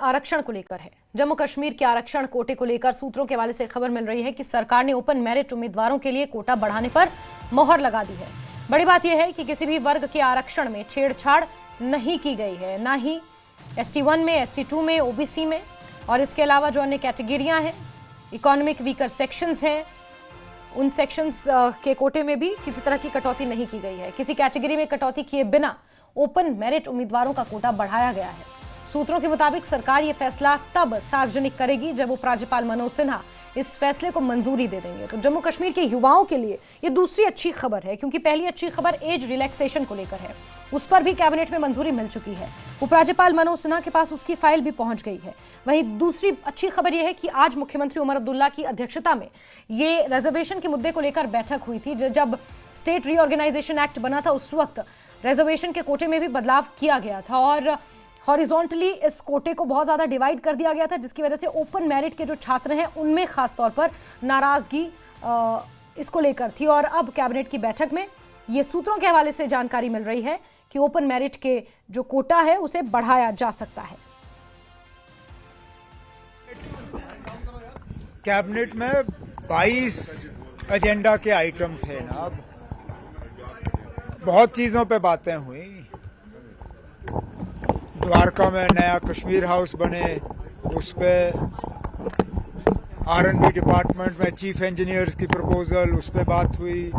आरक्षण को लेकर है। जम्मू कश्मीर के आरक्षण कोटे को लेकर सूत्रों के हवाले से खबर मिल रही है कि सरकार ने ओपन मेरिट उम्मीदवारों के लिए कोटा बढ़ाने पर मोहर लगा दी है। बड़ी बात यह है कि किसी भी वर्ग के आरक्षण में छेड़छाड़ नहीं की गई है, ना ही ST1 में, ST2 में, OBC में, और इसके अलावा जो अन्य कैटेगरियां हैं, इकोनॉमिक वीकर सेक्शंस हैं, उन सेक्शंस के कोटे में भी किसी तरह की कटौती नहीं की गई है। किसी कैटेगरी में कटौती किए बिना ओपन मेरिट उम्मीदवारों का कोटा बढ़ाया गया है। सूत्रों के मुताबिक सरकार ये फैसला तब सार्वजनिक करेगी जब उपराज्यपाल मनोज सिन्हा इस फैसले को मंजूरी दे देंगे। तो जम्मू कश्मीर के युवाओं के लिए ये दूसरी अच्छी खबर है, क्योंकि पहली अच्छी खबर एज रिलैक्सेशन को लेकर है, उस पर भी कैबिनेट में मंजूरी मिल चुकी है। उपराज्यपाल मनोज सिन्हा के पास उसकी फाइल भी पहुंच गई है। वहीं दूसरी अच्छी खबर यह है कि आज मुख्यमंत्री उमर अब्दुल्ला की अध्यक्षता में ये रिजर्वेशन के मुद्दे को लेकर बैठक हुई थी। जब स्टेट रीऑर्गेनाइजेशन एक्ट बना था उस वक्त रिजर्वेशन के कोटे में भी बदलाव किया गया था और हॉरिजॉन्टली इस कोटे को बहुत ज्यादा डिवाइड कर दिया गया था, जिसकी वजह से ओपन मेरिट के जो छात्र हैं उनमें खास तौर पर नाराजगी इसको लेकर थी। और अब कैबिनेट की बैठक में ये सूत्रों के हवाले से जानकारी मिल रही है कि ओपन मेरिट के जो कोटा है उसे बढ़ाया जा सकता है। कैबिनेट में 22 एजेंडा के आइटम थे ना, बहुत चीजों पे बातें हुई। द्वारका में नया कश्मीर हाउस बने, उस पे R&D डिपार्टमेंट में चीफ इंजीनियर्स की प्रपोजल, उस पे बात हुई।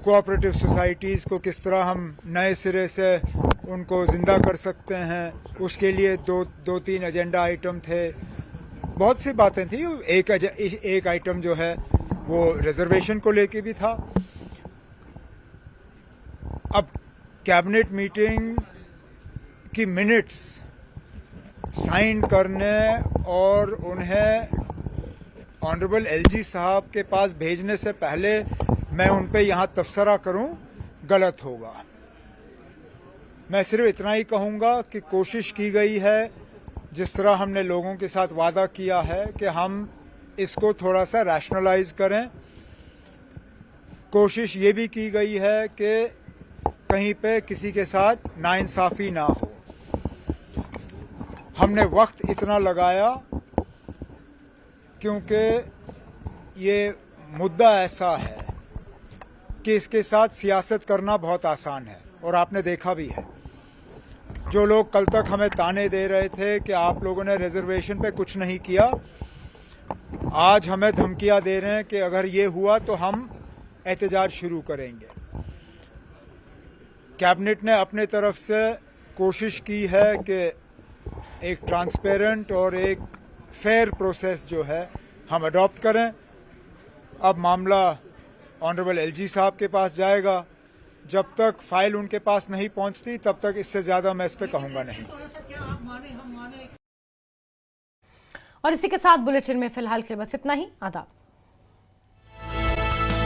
कोऑपरेटिव सोसाइटीज को किस तरह हम नए सिरे से उनको जिंदा कर सकते हैं, उसके लिए दो तीन एजेंडा आइटम थे। बहुत सी बातें थी। एक आइटम जो है वो रिजर्वेशन को लेके भी था। अब कैबिनेट मीटिंग की मिनट्स साइन करने और उन्हें ऑनरेबल LG साहब के पास भेजने से पहले मैं उन पे यहां तबसरा करूं, गलत होगा। मैं सिर्फ इतना ही कहूंगा कि कोशिश की गई है, जिस तरह हमने लोगों के साथ वादा किया है कि हम इसको थोड़ा सा रैशनलाइज करें। कोशिश ये भी की गई है कि कहीं पे किसी के साथ नाइंसाफी ना हो। हमने वक्त इतना लगाया क्योंकि ये मुद्दा ऐसा है कि इसके साथ सियासत करना बहुत आसान है, और आपने देखा भी है। जो लोग कल तक हमें ताने दे रहे थे कि आप लोगों ने रिजर्वेशन पे कुछ नहीं किया, आज हमें धमकियां दे रहे हैं कि अगर ये हुआ तो हम एहतजाज शुरू करेंगे। कैबिनेट ने अपने तरफ से कोशिश की है कि एक ट्रांसपेरेंट और एक फेयर प्रोसेस जो है हम अडॉप्ट करें। अब मामला ऑनरेबल LG साहब के पास जाएगा। जब तक फाइल उनके पास नहीं पहुंचती तब तक इससे ज्यादा मैं इस पे कहूंगा नहीं। और इसी के साथ बुलेटिन में फिलहाल के लिए बस इतना ही। आदाब।